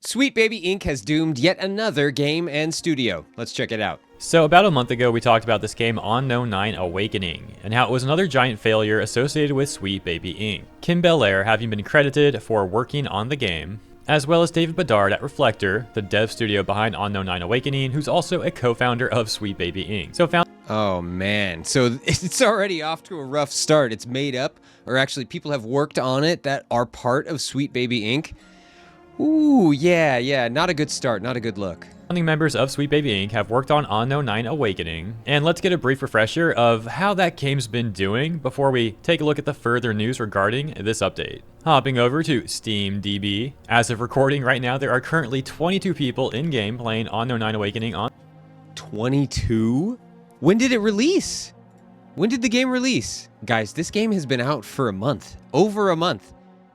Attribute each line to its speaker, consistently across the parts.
Speaker 1: Sweet Baby Inc. has doomed yet another game and studio. Let's check it out.
Speaker 2: So about a month ago, we talked about this game Unknown 9 Awakening, and how it was another giant failure associated with Sweet Baby Inc. Kim Belair having been credited for working on the game, as well as David Bedard at Reflector, the dev studio behind Unknown 9 Awakening, who's also a co-founder of Sweet Baby Inc.
Speaker 1: Oh man, so it's already off to a rough start. It's made up, or actually people have worked on it that are part of Sweet Baby Inc. Ooh, yeah, not a good start, not a good look.
Speaker 2: Founding members of Sweet Baby Inc. have worked on Unknown 9 Awakening, and let's get a brief refresher of how that game's been doing before we take a look at the further news regarding this update. Hopping over to SteamDB, as of recording right now, there are currently 22 people in-game playing Unknown 9 Awakening on...
Speaker 1: 22? When did it release? When did the game release? Guys, this game has been out for a month, over a month.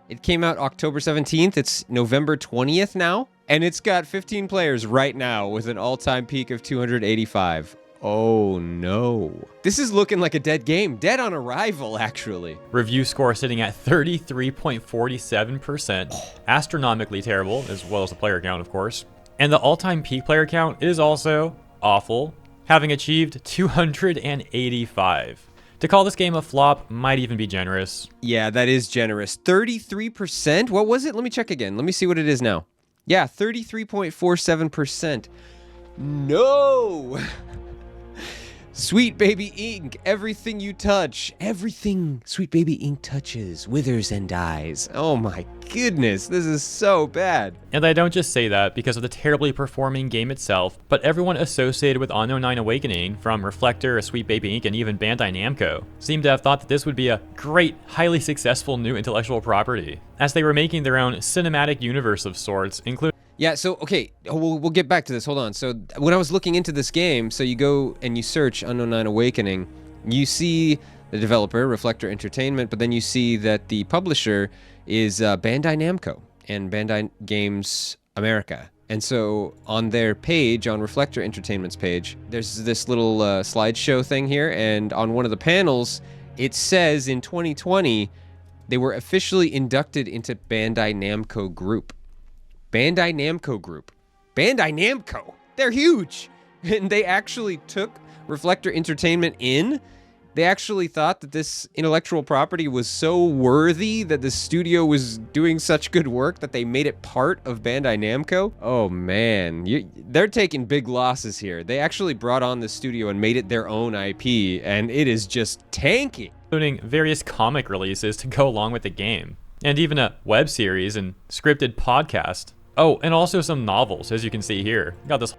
Speaker 1: It came out October 17th, it's November 20th now, and it's got 15 players right now with an all-time peak of 285. Oh no. This is looking like a dead game. Dead on arrival, actually.
Speaker 2: Review score sitting at 33.47%, astronomically terrible, as well as the player count, of course. And the all-time peak player count is also awful, having achieved 285. To call this game a flop might even be generous.
Speaker 1: Yeah, that is generous. 33%? What was it? Let me check again. Let me see what it is now. Yeah, 33.47%. No! Sweet Baby Inc. Everything you touch, everything Sweet Baby Inc. touches withers and dies. Oh my goodness, this is so bad.
Speaker 2: And I don't just say that because of the terribly performing game itself, but everyone associated with Unknown 9 Awakening, from Reflector, Sweet Baby Inc., and even Bandai Namco, seemed to have thought that this would be a great, highly successful new intellectual property, as they were making their own cinematic universe of sorts, including...
Speaker 1: Yeah, so, okay, we'll get back to this. Hold on. So, when I was looking into this game, so you go and you search Unknown 9 Awakening, you see the developer, Reflector Entertainment, but then you see that the publisher is Bandai Namco and Bandai Games America. And so, on their page, on Reflector Entertainment's page, there's this little slideshow thing here, and on one of the panels, it says in 2020, they were officially inducted into Bandai Namco Group. Bandai Namco Group. Bandai Namco! They're huge! And they actually took Reflector Entertainment in. They actually thought that this intellectual property was so worthy, that the studio was doing such good work, that they made it part of Bandai Namco. Oh man, they're taking big losses here. They actually brought on the studio and made it their own IP, and it is just tanking.
Speaker 2: Including various comic releases to go along with the game, and even a web series and scripted podcast. Oh, and also some novels, as you can see here. Got this.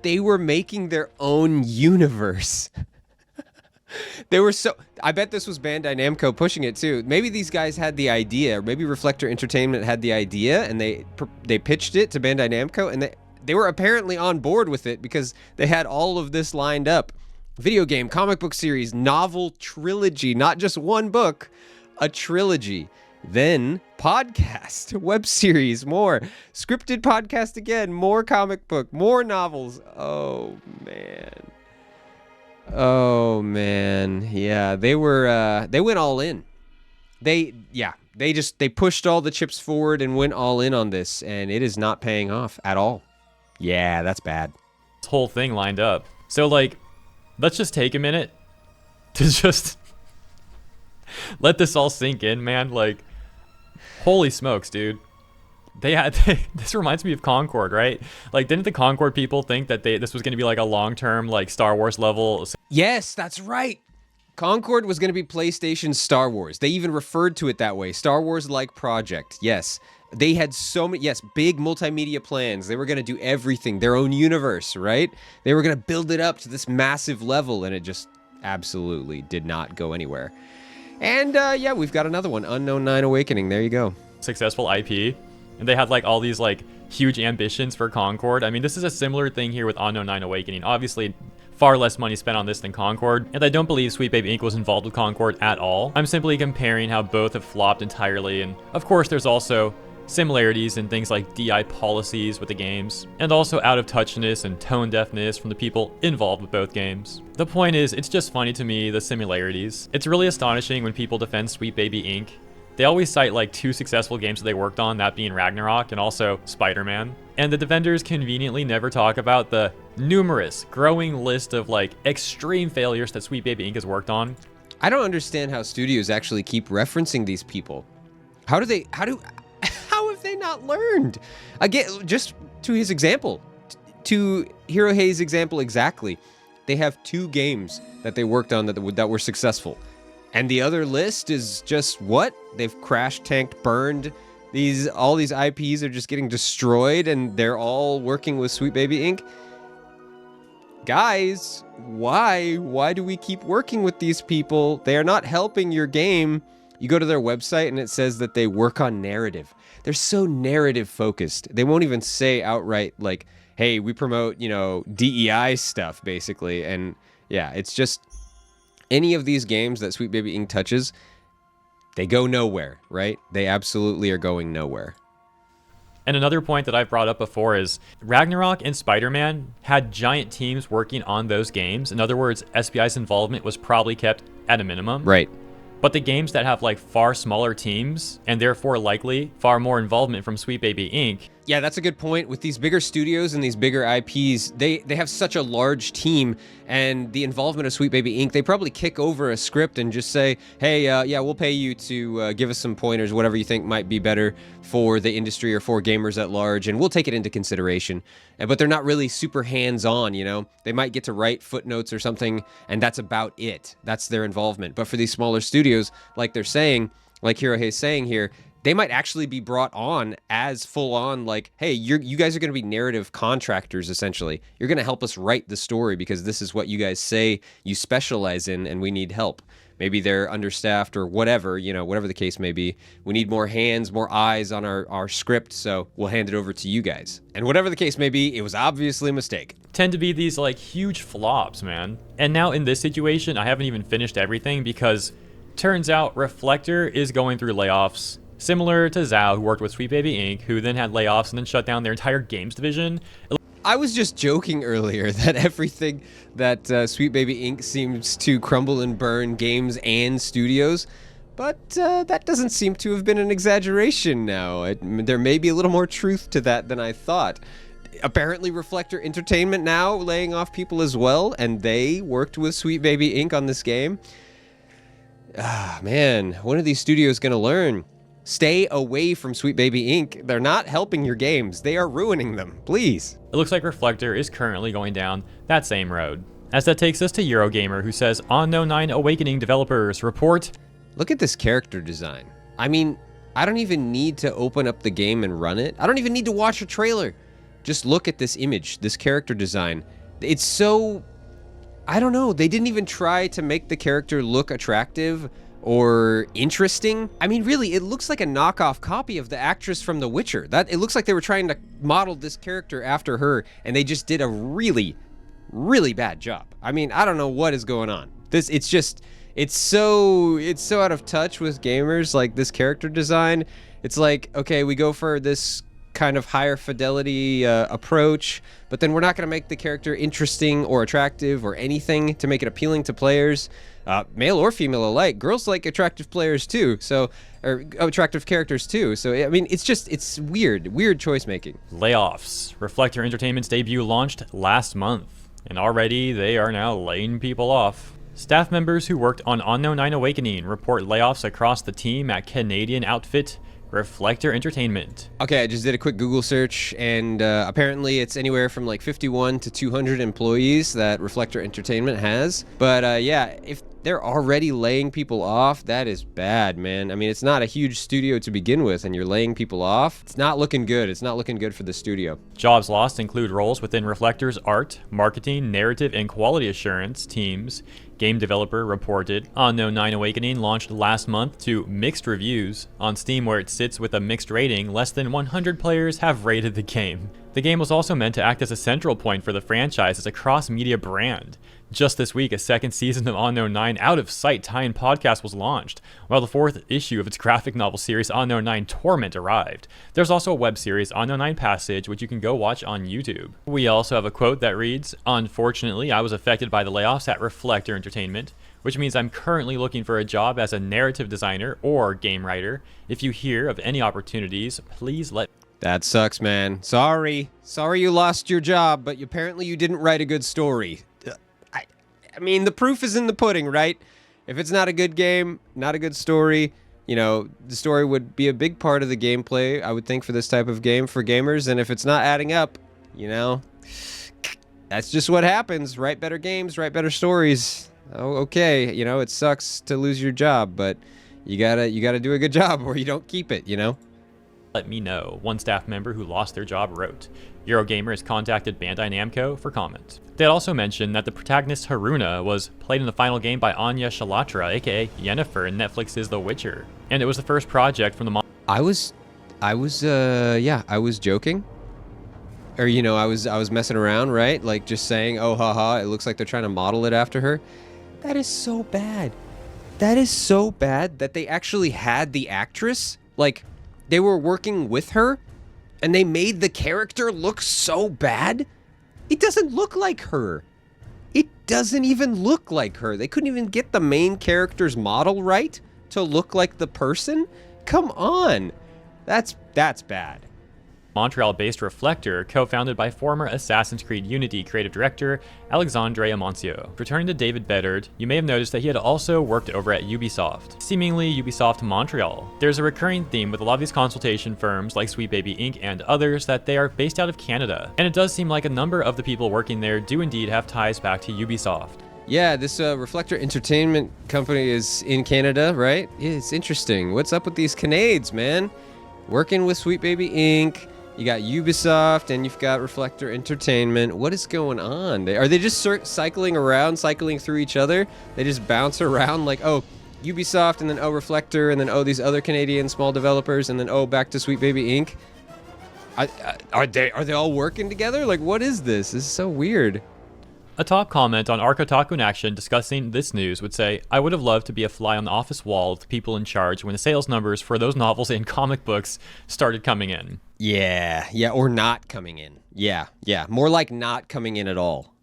Speaker 1: They were making their own universe. They were so... I bet this was Bandai Namco pushing it too. Maybe these guys had the idea, or maybe Reflector Entertainment had the idea, and they pitched it to Bandai Namco, and they were apparently on board with it because they had all of this lined up. Video game, comic book series, novel trilogy, not just one book, a trilogy. Then podcast, web series, more scripted podcast again, more comic book, more novels. Oh man. Yeah, they went all in. They pushed all the chips forward and went all in on this, and it is not paying off at all. Yeah, that's bad.
Speaker 2: This whole thing lined up. So like, let's just take a minute to just let this all sink in, man. Like, holy smokes, dude. This reminds me of Concord, right? Like, didn't the Concord people think that this was going to be like a long-term, like, Star Wars level?
Speaker 1: Yes, that's right. Concord was going to be PlayStation's Star Wars. They even referred to it that way. Star Wars-like project. Yes. They had so many, big multimedia plans. They were going to do everything, their own universe, right? They were going to build it up to this massive level, and it just absolutely did not go anywhere. And, yeah, we've got another one, Unknown 9 Awakening. There you go.
Speaker 2: Successful IP. And they had, like, all these, like, huge ambitions for Concord. I mean, this is a similar thing here with Unknown 9 Awakening. Obviously, far less money spent on this than Concord. And I don't believe Sweet Baby Inc. was involved with Concord at all. I'm simply comparing how both have flopped entirely. And, of course, there's also similarities in things like DI policies with the games, and also out-of-touchness and tone deafness from the people involved with both games. The point is, it's just funny to me, the similarities. It's really astonishing when people defend Sweet Baby Inc. They always cite like 2 successful games that they worked on, that being Ragnarok and also Spider-Man. And the defenders conveniently never talk about the numerous, growing list of like extreme failures that Sweet Baby Inc. has worked on.
Speaker 1: I don't understand how studios actually keep referencing these people. How have they not learned? Again, just to his example, to Hirohei's example exactly, they have 2 games that they worked on that were successful. And the other list is just what? They've crashed, tanked, burned. All these IPs are just getting destroyed, and they're all working with Sweet Baby Inc. Guys, why? Why do we keep working with these people? They are not helping your game. You go to their website and it says that they work on narrative. They're so narrative focused. They won't even say outright like, hey, we promote, DEI stuff basically. And yeah, it's just any of these games that Sweet Baby Inc. touches, they go nowhere, right? They absolutely are going nowhere.
Speaker 2: And another point that I've brought up before is Ragnarok and Spider-Man had giant teams working on those games. In other words, SBI's involvement was probably kept at a minimum.
Speaker 1: Right.
Speaker 2: But the games that have like far smaller teams and therefore likely far more involvement from Sweet Baby Inc.
Speaker 1: Yeah, that's a good point. With these bigger studios and these bigger IPs, they have such a large team, and the involvement of Sweet Baby Inc., they probably kick over a script and just say, hey, we'll pay you to give us some pointers, whatever you think might be better for the industry or for gamers at large, and we'll take it into consideration. But they're not really super hands-on, They might get to write footnotes or something, and that's about it. That's their involvement. But for these smaller studios, like they're saying, like Hirohei's saying here, they might actually be brought on as full-on, like, hey, you guys are going to be narrative contractors, essentially. You're going to help us write the story because this is what you guys say you specialize in, and we need help. Maybe they're understaffed or whatever, whatever the case may be. We need more hands, more eyes on our script, so we'll hand it over to you guys. And whatever the case may be, it was obviously a mistake.
Speaker 2: Tend to be these, like, huge flops, man. And now in this situation, I haven't even finished everything because turns out Reflector is going through layoffs. Similar to Zhao, who worked with Sweet Baby Inc., who then had layoffs and then shut down their entire games division.
Speaker 1: I was just joking earlier that everything that Sweet Baby Inc. seems to crumble and burn games and studios, but that doesn't seem to have been an exaggeration now. There may be a little more truth to that than I thought. Apparently Reflector Entertainment now laying off people as well, and they worked with Sweet Baby Inc. on this game. Ah, man, when are these studios going to learn? Stay away from Sweet Baby Inc. They're not helping your games. They are ruining them. Please.
Speaker 2: It looks like Reflector is currently going down that same road. As that takes us to Eurogamer, who says, Unknown 9 Awakening developers report.
Speaker 1: Look at this character design. I mean, I don't even need to open up the game and run it. I don't even need to watch a trailer. Just look at this image, this character design. It's so... I don't know. They didn't even try to make the character look attractive or interesting. I mean, really, it looks like a knockoff copy of the actress from The Witcher. It looks like they were trying to model this character after her, and they just did a really, really bad job. I mean, I don't know what is going on. It's so out of touch with gamers, like this character design. It's like, okay, we go for this kind of higher fidelity approach, but then we're not going to make the character interesting or attractive or anything to make it appealing to players, male or female alike. Girls like attractive players too, or attractive characters too. So I mean, it's weird choice making.
Speaker 2: Layoffs. Reflector Entertainment's debut launched last month, and already they are now laying people off. Staff members who worked on Unknown 9 Awakening report layoffs across the team at Canadian outfit Reflector Entertainment. Okay,
Speaker 1: I just did a quick Google search, and apparently it's anywhere from like 51 to 200 employees that Reflector Entertainment has. But yeah, if they're already laying people off, that is bad, man. I mean, it's not a huge studio to begin with, and you're laying people off. It's not looking good. It's not looking good for the studio.
Speaker 2: Jobs lost include roles within Reflector's art, marketing, narrative, and quality assurance teams. Game developer reported Unknown 9 Awakening launched last month to mixed reviews on Steam, where it sits with a mixed rating. Less than 100 players have rated the game. The game was also meant to act as a central point for the franchise as a cross-media brand. Just this week, a second season of Unknown 9 Out of Sight tie-in podcast was launched, while the fourth issue of its graphic novel series Unknown 9 Torment arrived. There's also a web series, Unknown 9 Passage, which you can go watch on YouTube. We also have a quote that reads, "Unfortunately, I was affected by the layoffs at Reflector Entertainment, which means I'm currently looking for a job as a narrative designer or game writer. If you hear of any opportunities, please let..."
Speaker 1: That sucks, man. Sorry you lost your job, but apparently you didn't write a good story. I mean, the proof is in the pudding, right? If it's not a good game, not a good story, you know, the story would be a big part of the gameplay, I would think, for this type of game for gamers. And if it's not adding up, you know, that's just what happens. Write better games, write better stories. Oh, okay, you know, it sucks to lose your job, but you gotta do a good job or you don't keep it, you know?
Speaker 2: Let me know, one staff member who lost their job wrote. Eurogamer has contacted Bandai Namco for comment. They also mentioned that the protagonist Haruna was played in the final game by Anya Shalatra, aka Yennefer, in Netflix's The Witcher, and it was the first project from the
Speaker 1: I was joking. Or, you know, I was messing around, right? Like just saying, oh, haha, it looks like they're trying to model it after her. That is so bad. That is so bad that they actually had the actress, like, they were working with her, and they made the character look so bad. It doesn't look like her. It doesn't even look like her. They couldn't even get the main character's model right to look like the person. Come on. That's bad.
Speaker 2: Montreal-based Reflector, co-founded by former Assassin's Creed Unity creative director Alexandre Amancio. Returning to David Bedard, you may have noticed that he had also worked over at Ubisoft, seemingly Ubisoft Montreal. There's a recurring theme with a lot of these consultation firms like Sweet Baby Inc. and others that they are based out of Canada, and it does seem like a number of the people working there do indeed have ties back to Ubisoft.
Speaker 1: Yeah, this Reflector Entertainment company is in Canada, right? Yeah, it's interesting. What's up with these Canades, man? Working with Sweet Baby Inc., you got Ubisoft, and you've got Reflector Entertainment. What is going on? Are they just cycling through each other? They just bounce around like, oh, Ubisoft, and then, oh, Reflector, and then, oh, these other Canadian small developers, and then, oh, back to Sweet Baby Inc.? Are they all working together? Like, what is this? This is so weird.
Speaker 2: A top comment on Arc Otaku in Action discussing this news would say, "I would have loved to be a fly on the office wall with the people in charge when the sales numbers for those novels and comic books started coming in."
Speaker 1: Yeah, or not coming in. Yeah, more like not coming in at all.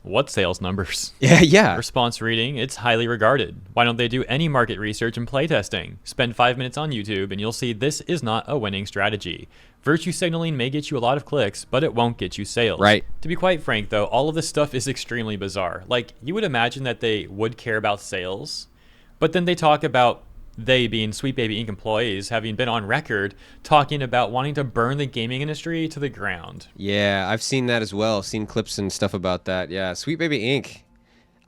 Speaker 2: What sales numbers?
Speaker 1: Yeah.
Speaker 2: Response reading, "It's highly regarded. Why don't they do any market research and playtesting? Spend 5 minutes on YouTube and you'll see this is not a winning strategy. Virtue signaling may get you a lot of clicks, but it won't get you sales."
Speaker 1: Right.
Speaker 2: To be quite frank though, all of this stuff is extremely bizarre. Like, you would imagine that they would care about sales, but then they talk about they being Sweet Baby Inc. employees having been on record talking about wanting to burn the gaming industry to the ground.
Speaker 1: Yeah, I've seen that as well. Seen clips and stuff about that. Yeah, Sweet Baby Inc.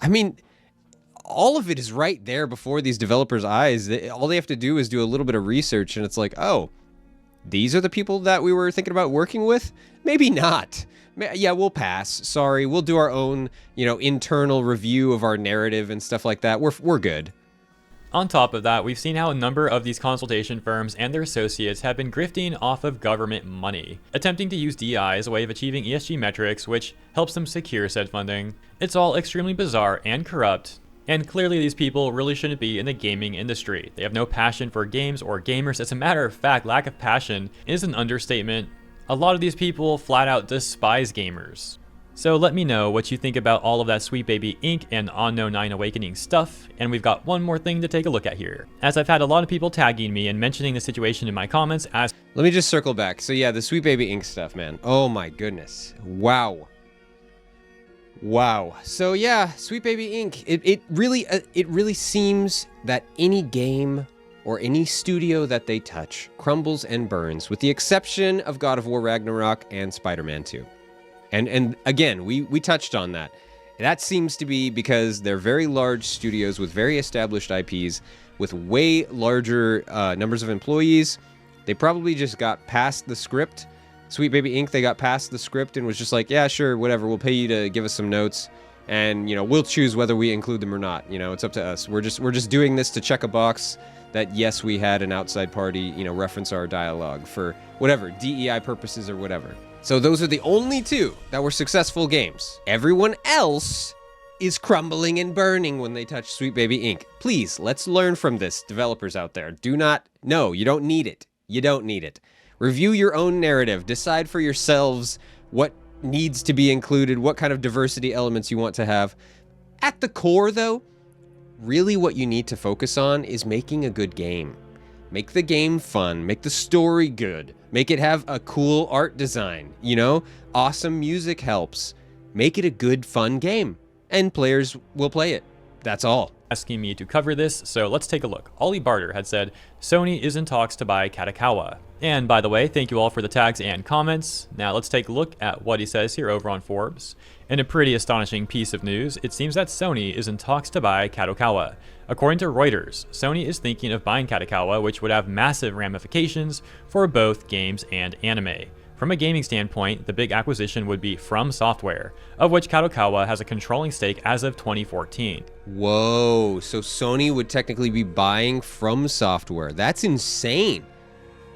Speaker 1: I mean, all of it is right there before these developers' eyes. All they have to do is do a little bit of research, and it's like, oh, these are the people that we were thinking about working with? Maybe not. Yeah, we'll pass. Sorry, we'll do our own, internal review of our narrative and stuff like that. We're good.
Speaker 2: On top of that, we've seen how a number of these consultation firms and their associates have been grifting off of government money, attempting to use DI as a way of achieving ESG metrics, which helps them secure said funding. It's all extremely bizarre and corrupt, and clearly these people really shouldn't be in the gaming industry. They have no passion for games or gamers. As a matter of fact, lack of passion is an understatement. A lot of these people flat out despise gamers. So let me know what you think about all of that Sweet Baby Inc. and Unknown 9 Awakening stuff, and we've got one more thing to take a look at here. As I've had a lot of people tagging me and mentioning the situation in my comments as...
Speaker 1: Let me just circle back. So yeah, the Sweet Baby Inc. stuff, man. Oh my goodness. Wow. So yeah, Sweet Baby Inc. It really seems that any game or any studio that they touch crumbles and burns, with the exception of God of War Ragnarok and Spider-Man 2. And again, we touched on that. That seems to be because they're very large studios with very established IPs, with way larger numbers of employees. They probably just got past the script. Sweet Baby Inc., they got past the script and was just like, yeah, sure, whatever, we'll pay you to give us some notes, and we'll choose whether we include them or not. It's up to us. We're just doing this to check a box that, yes, we had an outside party, you know, reference our dialogue for whatever, DEI purposes or whatever. So those are the only two that were successful games. Everyone else is crumbling and burning when they touch Sweet Baby Inc. Please, let's learn from this, developers out there. No, you don't need it. You don't need it. Review your own narrative. Decide for yourselves what needs to be included, what kind of diversity elements you want to have. At the core, though, really what you need to focus on is making a good game. Make the game fun. Make the story good. Make it have a cool art design. You know, awesome music helps. Make it a good, fun game. And players will play it. That's all.
Speaker 2: Asking me to cover this, so let's take a look. Ollie Barter had said, Sony is in talks to buy Kadokawa. And by the way, thank you all for the tags and comments. Now let's take a look at what he says here over on Forbes. In a pretty astonishing piece of news, it seems that Sony is in talks to buy Kadokawa. According to Reuters, Sony is thinking of buying Kadokawa, which would have massive ramifications for both games and anime. From a gaming standpoint, the big acquisition would be From Software, of which Kadokawa has a controlling stake as of 2014.
Speaker 1: Whoa, so Sony would technically be buying From Software. That's insane.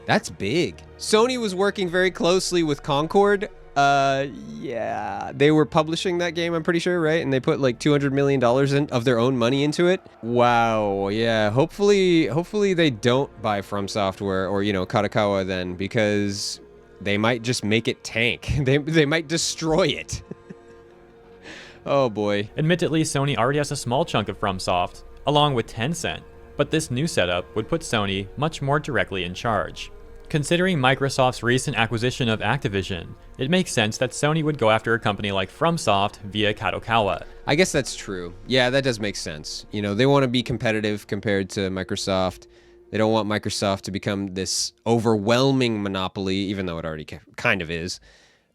Speaker 1: That's big. Sony was working very closely with Concord. Yeah, they were publishing that game, I'm pretty sure, right? And they put like $200 million of their own money into it. Wow, yeah. Hopefully they don't buy From Software or, you know, Kadokawa then, because they might just make it tank. They might destroy it. Oh boy.
Speaker 2: Admittedly, Sony already has a small chunk of FromSoft, along with Tencent, but this new setup would put Sony much more directly in charge. Considering Microsoft's recent acquisition of Activision, it makes sense that Sony would go after a company like FromSoft via Kadokawa.
Speaker 1: I guess that's true. Yeah, that does make sense. You know, they want to be competitive compared to Microsoft. They don't want Microsoft to become this overwhelming monopoly, even though it already kind of is.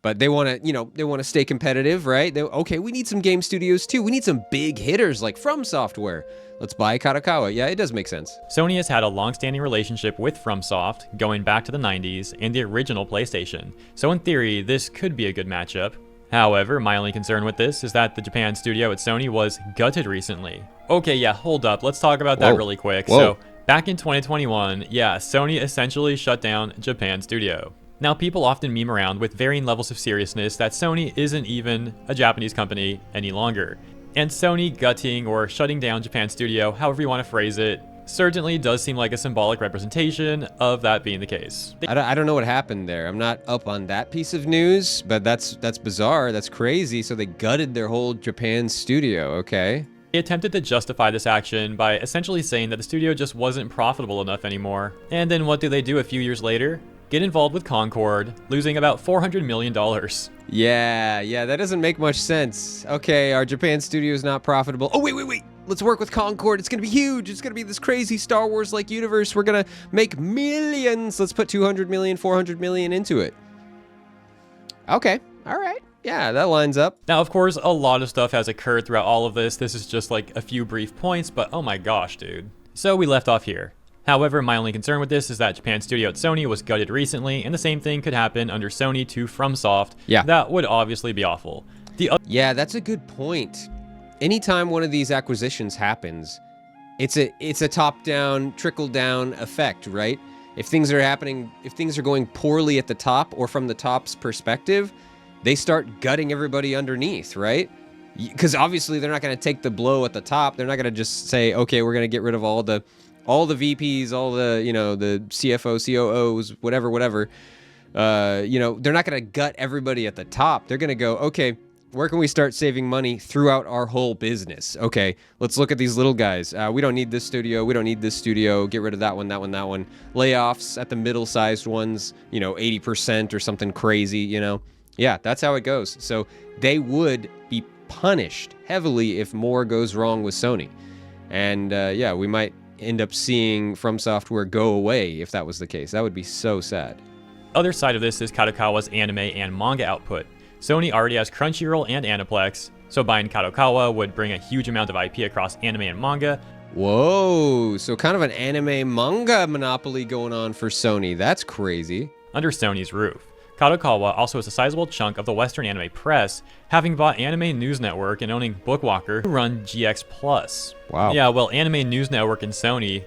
Speaker 1: But they want to, you know, they want to stay competitive, right? Okay, we need some game studios too. We need some big hitters like From Software. Let's buy Kadokawa. Yeah, it does make sense.
Speaker 2: Sony has had a long-standing relationship with FromSoft, going back to the 90s and the original PlayStation. So in theory, this could be a good matchup. However, my only concern with this is that the Japan studio at Sony was gutted recently. Okay, yeah, hold up. Let's talk about that really quick. So, back in 2021, yeah, Sony essentially shut down Japan Studio. Now, people often meme around with varying levels of seriousness that Sony isn't even a Japanese company any longer. And Sony gutting or shutting down Japan Studio, however you want to phrase it, certainly does seem like a symbolic representation of that being the case.
Speaker 1: I don't know what happened there. I'm not up on that piece of news, but that's bizarre. That's crazy. So they gutted their whole Japan studio, okay?
Speaker 2: They attempted to justify this action by essentially saying that the studio just wasn't profitable enough anymore. And then what do they do a few years later? Get involved with Concord, losing about $400 million.
Speaker 1: Yeah, that doesn't make much sense. Okay, our Japan studio is not profitable. Oh, wait. Let's work with Concord. It's going to be huge. It's going to be this crazy Star Wars-like universe. We're going to make millions. Let's put 200 million, 400 million into it. Okay, all right. Yeah, that lines up.
Speaker 2: Now, of course, a lot of stuff has occurred throughout all of this. This is just like a few brief points, but oh my gosh, dude. So we left off here. However, my only concern with this is that Japan studio at Sony was gutted recently, and the same thing could happen under Sony to FromSoft.
Speaker 1: Yeah.
Speaker 2: That would obviously be awful.
Speaker 1: Yeah, that's a good point. Anytime one of these acquisitions happens, it's a top-down, trickle-down effect, right? If things are going poorly at the top or from the top's perspective, they start gutting everybody underneath, right? Because obviously they're not going to take the blow at the top. They're not going to just say, okay, we're going to get rid of all the VPs, all the, you know, the CFO, COOs, whatever. You know, they're not going to gut everybody at the top. They're going to go, okay, where can we start saving money throughout our whole business? Okay, let's look at these little guys. We don't need this studio. We don't need this studio. Get rid of that one. Layoffs at the middle-sized ones, you know, 80% or something crazy, you know. Yeah, that's how it goes. So they would be punished heavily if more goes wrong with Sony. And yeah, we might end up seeing From Software go away if that was the case. That would be so sad.
Speaker 2: Other side of this is Kadokawa's anime and manga output. Sony already has Crunchyroll and Aniplex, so buying Kadokawa would bring a huge amount of IP across anime and manga.
Speaker 1: Whoa, so kind of an anime manga monopoly going on for Sony. That's crazy.
Speaker 2: Under Sony's roof. Kadokawa also has a sizable chunk of the Western anime press, having bought Anime News Network and owning Bookwalker, who run GX+.
Speaker 1: Wow.
Speaker 2: Yeah, well, Anime News Network and Sony,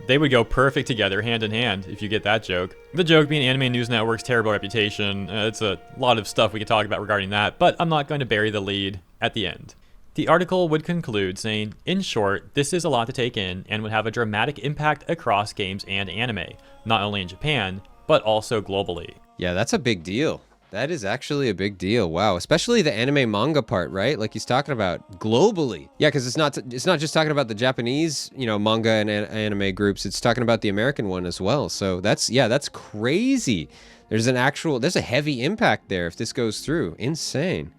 Speaker 2: They would go perfect together, hand in hand, if you get that joke. The joke being Anime News Network's terrible reputation. It's a lot of stuff we could talk about regarding that, but I'm not going to bury the lead at the end. The article would conclude saying, in short, this is a lot to take in and would have a dramatic impact across games and anime, not only in Japan, but also globally.
Speaker 1: Yeah, that's a big deal. That is actually a big deal. Wow, especially the anime manga part, right? Like he's talking about globally. Yeah, because it's not just talking about the Japanese, manga and anime groups. It's talking about the American one as well. So that's crazy. There's a heavy impact there if this goes through. Insane.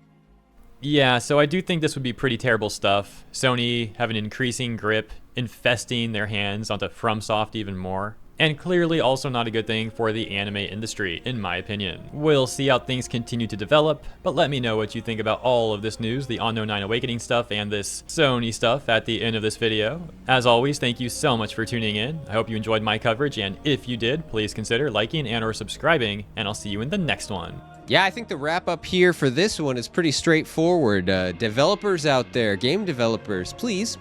Speaker 2: Yeah, so I do think this would be pretty terrible stuff. Sony have an increasing grip, infesting their hands onto FromSoft even more. And clearly also not a good thing for the anime industry, in my opinion. We'll see how things continue to develop, but let me know what you think about all of this news, the Unknown 9 Awakening stuff and this Sony stuff at the end of this video. As always, thank you so much for tuning in. I hope you enjoyed my coverage, and if you did, please consider liking and or subscribing, and I'll see you in the next one.
Speaker 1: Yeah, I think the wrap up here for this one is pretty straightforward. Developers out there, game developers, please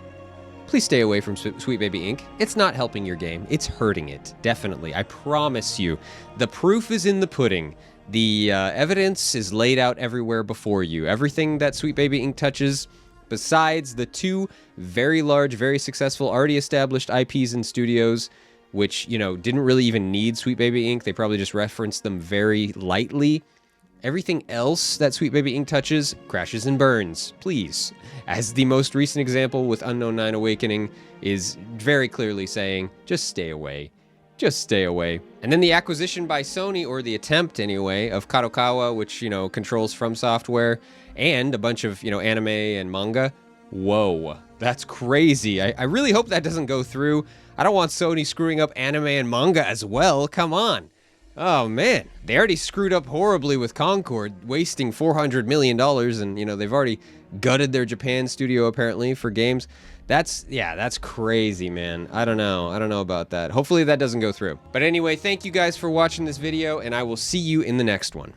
Speaker 1: stay away from Sweet Baby Inc. It's not helping your game. It's hurting it. Definitely. I promise you. The proof is in the pudding. The evidence is laid out everywhere before you. Everything that Sweet Baby Inc. touches, besides the two very large, very successful, already established IPs and studios, which, didn't really even need Sweet Baby Inc. They probably just referenced them very lightly. Everything else that Sweet Baby Inc. touches crashes and burns, please. As the most recent example with Unknown 9 Awakening is very clearly saying, just stay away. Just stay away. And then the acquisition by Sony, or the attempt anyway, of Kadokawa, which, controls From Software, and a bunch of, anime and manga. Whoa, that's crazy. I really hope that doesn't go through. I don't want Sony screwing up anime and manga as well. Come on. Oh man, they already screwed up horribly with Concord, wasting $400 million, and they've already gutted their Japan studio apparently for games. That's crazy, man. I don't know about that. Hopefully that doesn't go through. But anyway, thank you guys for watching this video, and I will see you in the next one.